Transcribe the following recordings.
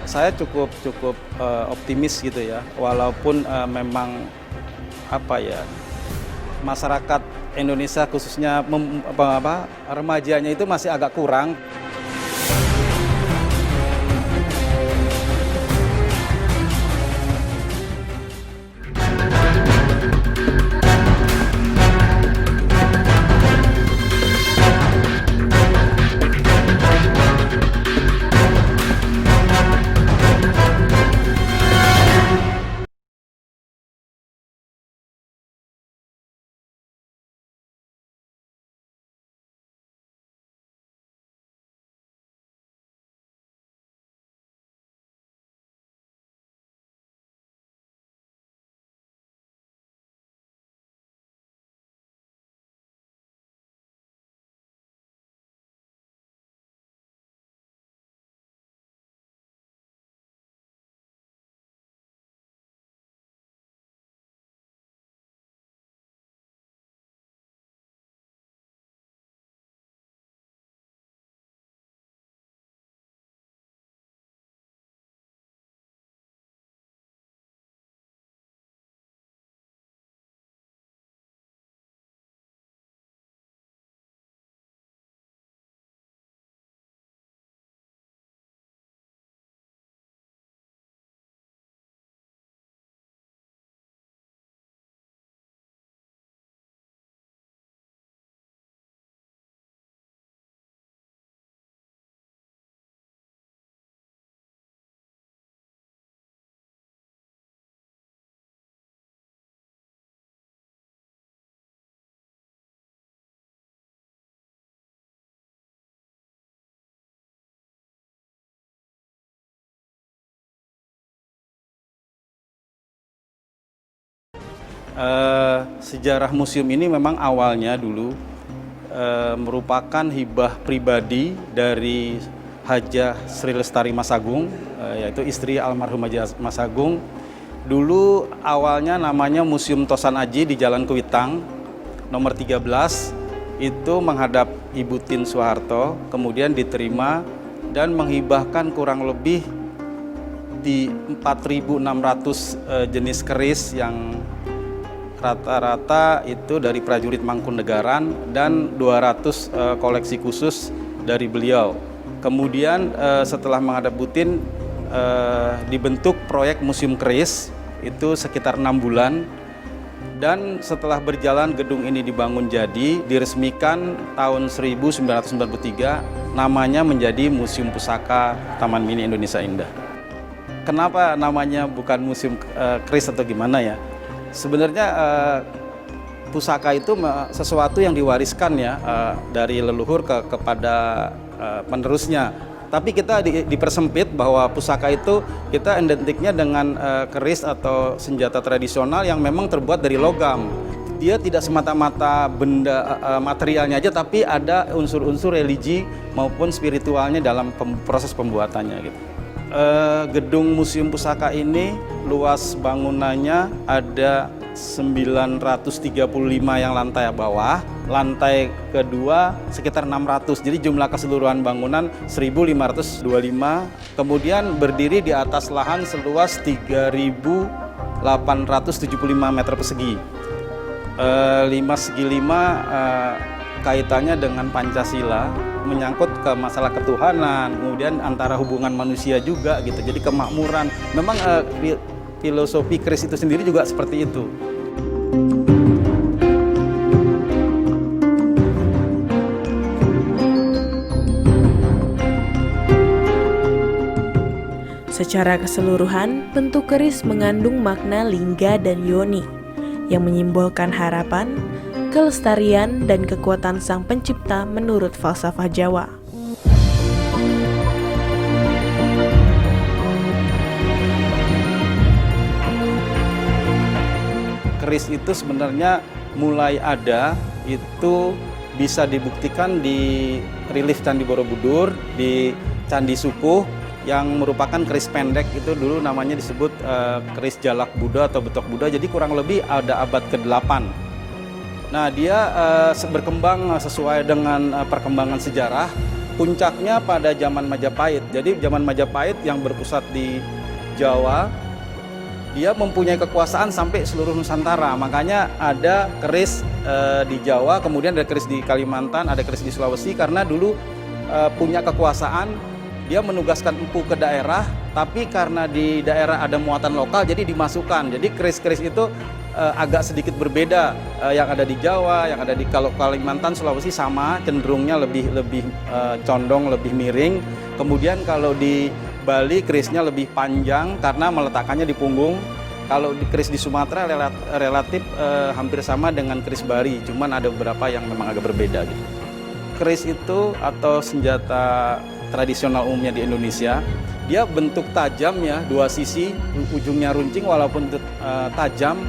Saya cukup cukup optimis gitu ya, walaupun memang apa ya, masyarakat Indonesia khususnya remajanya itu masih agak kurang. Sejarah museum ini memang awalnya dulu merupakan hibah pribadi dari Hajah Sri Lestari Masagung, yaitu istri almarhum Haji Masagung. Dulu awalnya namanya Museum Tosan Aji di Jalan Kuitang, nomor 13, itu menghadap Ibu Tien Soeharto, kemudian diterima dan menghibahkan kurang lebih di 4.600 jenis keris yang rata-rata itu dari prajurit Mangkunegaran dan 200 koleksi khusus dari beliau. Kemudian setelah menghadap Bu Tien dibentuk proyek Museum Keris itu sekitar 6 bulan, dan setelah berjalan gedung ini dibangun jadi diresmikan tahun 1993, namanya menjadi Museum Pusaka Taman Mini Indonesia Indah. Kenapa namanya bukan Museum Keris atau gimana ya? Sebenarnya pusaka itu sesuatu yang diwariskan ya dari leluhur kepada penerusnya. Tapi kita dipersempit bahwa pusaka itu kita identiknya dengan keris atau senjata tradisional yang memang terbuat dari logam. Dia tidak semata-mata benda materialnya aja, tapi ada unsur-unsur religi maupun spiritualnya dalam proses pembuatannya gitu. Gedung Museum Pusaka ini luas bangunannya ada 935 yang lantai bawah, lantai kedua sekitar 600, jadi jumlah keseluruhan bangunan 1525, kemudian berdiri di atas lahan seluas 3.875 meter persegi. 5 segi 5 kaitannya dengan Pancasila, menyangkut ke masalah ketuhanan, kemudian antara hubungan manusia juga gitu. Jadi kemakmuran. Memang filosofi keris itu sendiri juga seperti itu. Secara keseluruhan, bentuk keris mengandung makna lingga dan yoni yang menyimbolkan harapan, kelestarian, dan kekuatan sang pencipta menurut falsafah Jawa. Keris itu sebenarnya mulai ada, itu bisa dibuktikan di relief Candi Borobudur, di Candi Sukuh, yang merupakan keris pendek. Itu dulu namanya disebut keris Jalak Buddha atau Betok Buddha, jadi kurang lebih ada abad ke-8. Nah, dia berkembang sesuai dengan perkembangan sejarah. puncaknya pada zaman Majapahit. Jadi zaman Majapahit yang berpusat di Jawa, dia mempunyai kekuasaan sampai seluruh Nusantara. Makanya ada keris di Jawa, kemudian ada keris di Kalimantan, ada keris di Sulawesi, karena dulu punya kekuasaan, dia menugaskan empu ke daerah, tapi karena di daerah ada muatan lokal, jadi dimasukkan. Jadi keris-keris itu agak sedikit berbeda. Yang ada di Jawa, yang ada di Kalimantan, Sulawesi sama, cenderungnya lebih condong, lebih miring. Kemudian kalau di Bali kerisnya lebih panjang karena meletakkannya di punggung. Kalau di keris di Sumatera relatif hampir sama dengan keris Bali, cuman ada beberapa yang memang agak berbeda gitu. Keris itu atau senjata tradisional umumnya di Indonesia, dia bentuk tajam ya, dua sisi, ujungnya runcing walaupun tajam.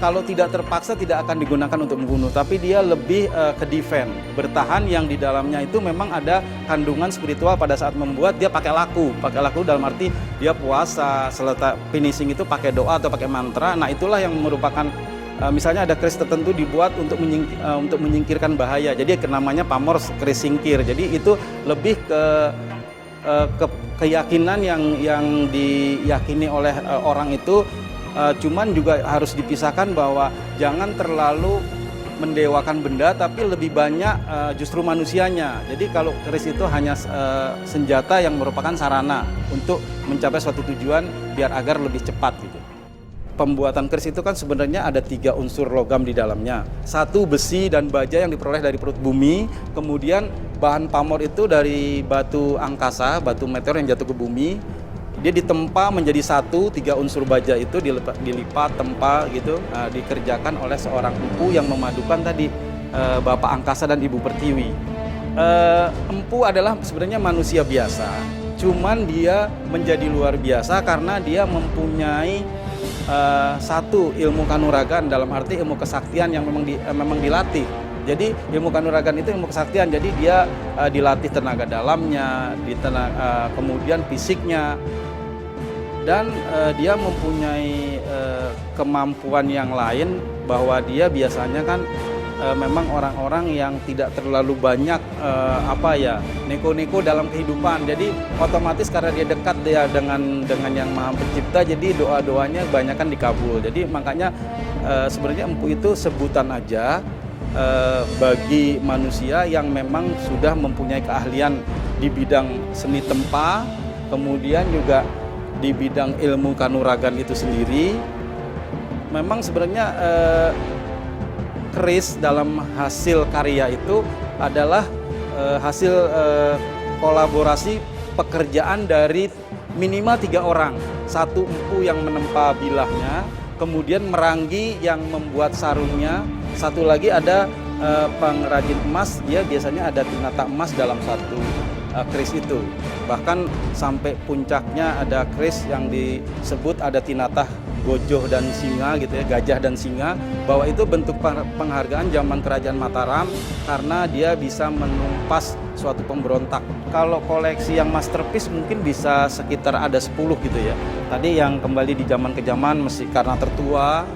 Kalau tidak terpaksa tidak akan digunakan untuk membunuh, tapi dia lebih ke defense, bertahan, yang di dalamnya itu memang ada kandungan spiritual. Pada saat membuat dia pakai laku dalam arti dia puasa, selesai finishing itu pakai doa atau pakai mantra. Nah itulah yang merupakan misalnya ada keris tertentu dibuat untuk menyingkirkan bahaya, jadi namanya pamor keris singkir. Jadi itu lebih ke keyakinan yang diyakini oleh orang itu. Cuman juga harus dipisahkan bahwa jangan terlalu mendewakan benda, tapi lebih banyak justru manusianya. Jadi kalau keris itu hanya senjata yang merupakan sarana untuk mencapai suatu tujuan biar agar lebih cepat gitu. Pembuatan keris itu kan sebenarnya ada 3 unsur logam di dalamnya. 1 besi dan baja yang diperoleh dari perut bumi, kemudian bahan pamor itu dari batu angkasa, batu meteor yang jatuh ke bumi. Dia ditempa menjadi 1, 3 unsur baja itu dilipat, tempa gitu, dikerjakan oleh seorang empu yang memadukan tadi Bapak Angkasa dan Ibu Pertiwi. Empu adalah sebenarnya manusia biasa, cuman dia menjadi luar biasa karena dia mempunyai 1 ilmu kanuragan, dalam arti ilmu kesaktian yang memang dilatih. Jadi ilmu kanuragan itu ilmu kesaktian, jadi dia dilatih tenaga dalamnya, kemudian fisiknya. Dan dia mempunyai kemampuan yang lain, bahwa dia biasanya kan memang orang-orang yang tidak terlalu banyak neko-neko dalam kehidupan. Jadi otomatis karena dia dekat dengan yang Maha Pencipta, jadi doa-doanya kebanyakan dikabul. Jadi makanya sebenarnya empu itu sebutan aja bagi manusia yang memang sudah mempunyai keahlian di bidang seni tempa, kemudian juga di bidang ilmu kanuragan itu sendiri. Memang sebenarnya keris dalam hasil karya itu adalah hasil kolaborasi pekerjaan dari minimal 3 orang. 1 empu yang menempa bilahnya, kemudian meranggi yang membuat sarungnya, 1 lagi ada pengrajin emas, dia biasanya ada tinata emas dalam 1 keris itu. Bahkan sampai puncaknya ada keris yang disebut ada tinatah gojoh dan singa gitu ya, gajah dan singa, bahwa itu bentuk penghargaan zaman kerajaan Mataram karena dia bisa menumpas suatu pemberontak. Kalau koleksi yang masterpiece mungkin bisa sekitar ada 10 gitu ya. Tadi yang kembali di zaman ke zaman mesti karena tertua,